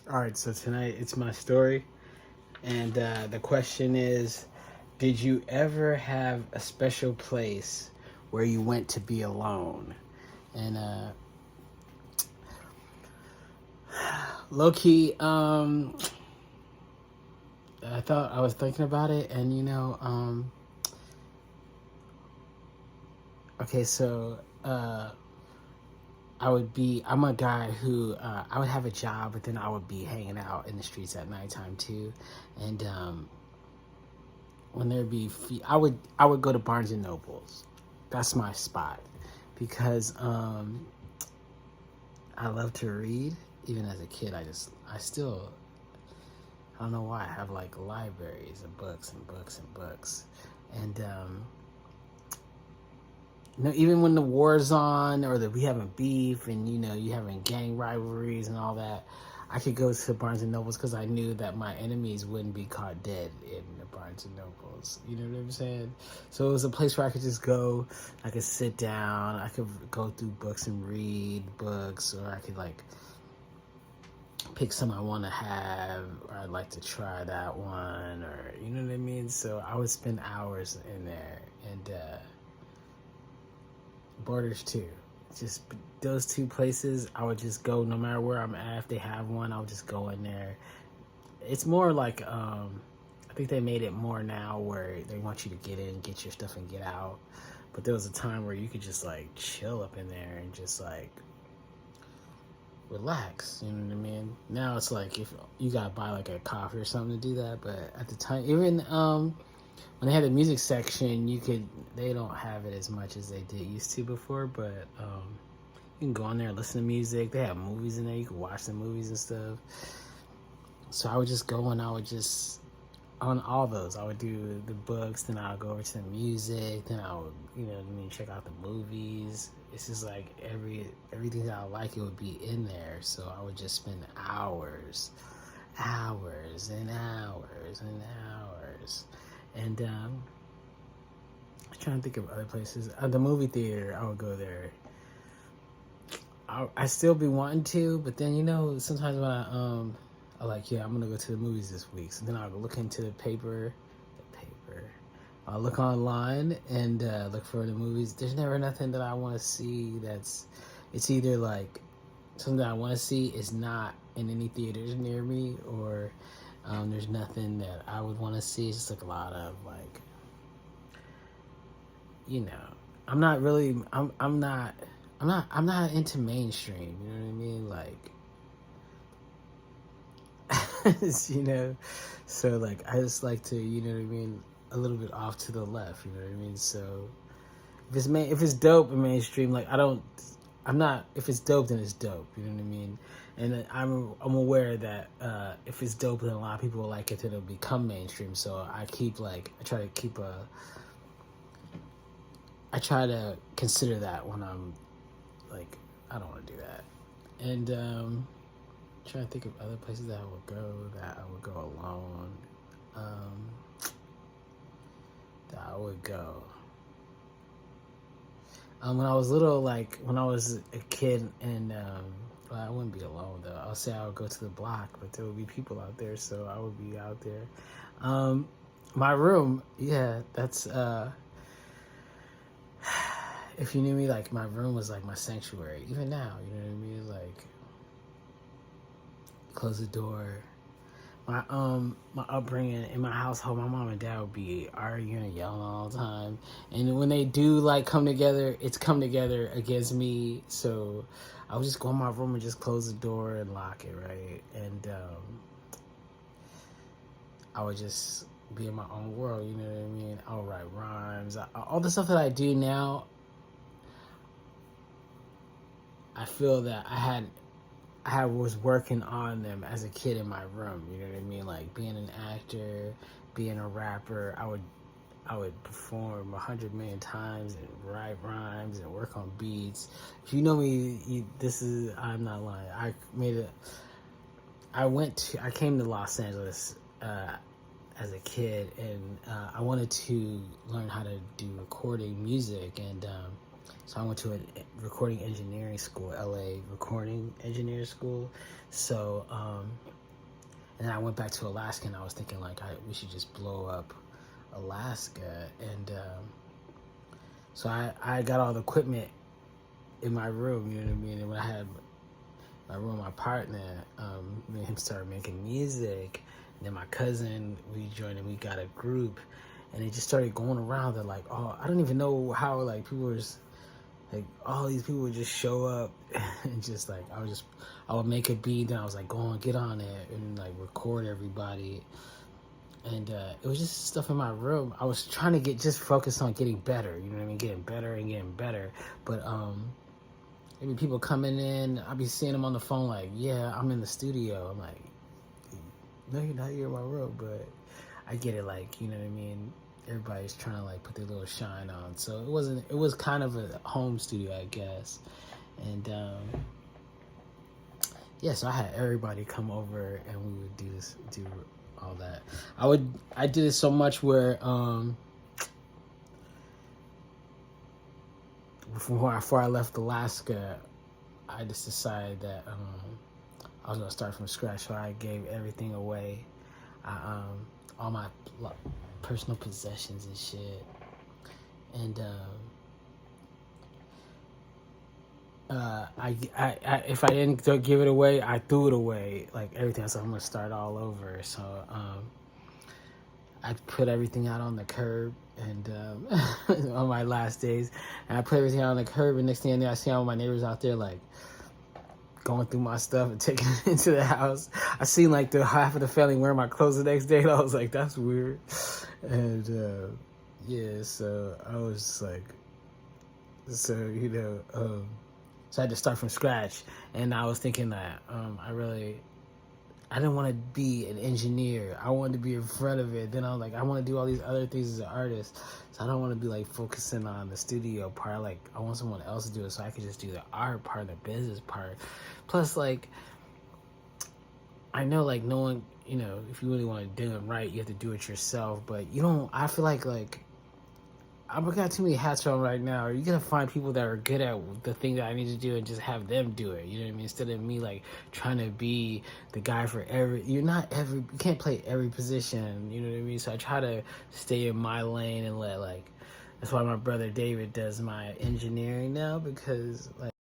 All right, so tonight it's my story, and the question is, did you ever have a special place where you went to be alone? And low key, I was thinking about it, and okay, so I'm a guy who I would have a job, but then I would be hanging out in the streets at nighttime too, and when there'd be I would go to Barnes and Nobles. That's my spot because I love to read. Even as a kid, I still I don't know why I have like libraries of books and books and books, and even when the war's on or that we having beef and you having gang rivalries and all that, I could go to Barnes and Nobles because I knew that my enemies wouldn't be caught dead in the Barnes and Nobles. You know what I'm saying? So it was a place where I could just go. I could sit down. I could go through books and read books, or I could like pick some I want to have, or I'd like to try that one, or you know what I mean. So I would spend hours in there, and Borders too. Just those two places, I would just go no matter where I'm at. If they have one, I'll just go in there. It's more like I think they made it more now where they want you to get in, get your stuff, and get out. But there was a time where you could just like chill up in there and just like relax. You know what I mean? Now it's like if you gotta buy like a coffee or something to do that. But at the time, even when they had the music section, they don't have it as much as they did used to before, but you can go on there and listen to music. They have movies in there. You can watch the movies and stuff. So I would just go and I would just, on all those, I would do the books, then I would go over to the music, then I would, check out the movies. It's just like everything that I like, it would be in there. So I would just spend hours and hours and hours. And I'm trying to think of other places. The movie theater, I would go there. I still be wanting to, but then sometimes when I like, yeah, I'm gonna go to the movies this week. So then I'll look into the paper. I'll look online and look for the movies. There's never nothing that I want to see it's either like something that I want to see is not in any theaters near me, or there's nothing that I would want to see. It's just like a lot of like, I'm not really, I'm not into mainstream. You know what I mean? Like, so like I just like to, you know what I mean, a little bit off to the left. You know what I mean? So if it's dope and mainstream, like if it's dope, then it's dope. You know what I mean? And I'm aware that if it's dope, then a lot of people will like it, then it'll become mainstream. So I try to consider that when I'm like, I don't want to do that. And trying to think of other places that I would go alone. That I would go. When I was little, like when I was a kid, and well, I wouldn't be alone though. I'll say I would go to the block, but there would be people out there, so I would be out there. My room, yeah, that's if you knew me, like my room was like my sanctuary. Even now, you know what I mean? Like, close the door. My upbringing in my household, my mom and dad would be arguing and yelling all the time. And when they do like come together, it's come together against me. So I would just go in my room and just close the door and lock it, right? And I would just be in my own world, you know what I mean? I would write rhymes. All the stuff that I do now, I feel that I was working on them as a kid in my room. You know what I mean? Like being an actor, being a rapper. I would perform 100 million times and write rhymes and work on beats. If you know me, I'm not lying. I came to Los Angeles as a kid, and I wanted to learn how to do recording music, and so I went to a recording engineering school, LA Recording Engineering School. So And then I went back to Alaska, and I was thinking like we should just blow up Alaska. And so I got all the equipment in my room, you know what I mean? And when I had my room, my partner, me and him started making music. And then my cousin, we joined and we got a group. And it just started going around. They're like, oh, I don't even know how, like, people were just, like, all these people would just show up. And just, like, I would make a beat. Then I was like, go on, get on it. And, like, record everybody. And it was just stuff in my room. I was trying to just focus on getting better. You know what I mean? Getting better and getting better. But, maybe people coming in, I'll be seeing them on the phone like, yeah, I'm in the studio. I'm like, no, you're not. You're in my room. But I get it, like, you know what I mean? Everybody's trying to, like, put their little shine on. So it was kind of a home studio, I guess. And, yeah, so I had everybody come over and we would do all that. I did it so much where, before I left Alaska, I just decided that I was gonna start from scratch. So I gave everything away, all my personal possessions and shit. And if I didn't give it away, I threw it away. Like everything, so I'm gonna start all over. So I put everything out on the curb, and on my last days, and I put everything out on the curb, and next thing I know, I see all my neighbors out there like going through my stuff and taking it into the house. I seen like the half of the family wearing my clothes the next day, and I was like, that's weird. And yeah, so I was just like, so I had to start from scratch. And I was thinking that I didn't want to be an engineer. I wanted to be in front of it. Then I was like, I want to do all these other things as an artist. So I don't want to be like focusing on the studio part. Like I want someone else to do it so I could just do the art part, the business part. Plus, like, I know like no one, you know, if you really want to do it right, you have to do it yourself. But you don't, I feel like I've got too many hats on right now. You gotta find people that are good at the thing that I need to do and just have them do it. You know what I mean? Instead of me like trying to be the guy for you can't play every position. You know what I mean? So I try to stay in my lane and that's why my brother David does my engineering now, because like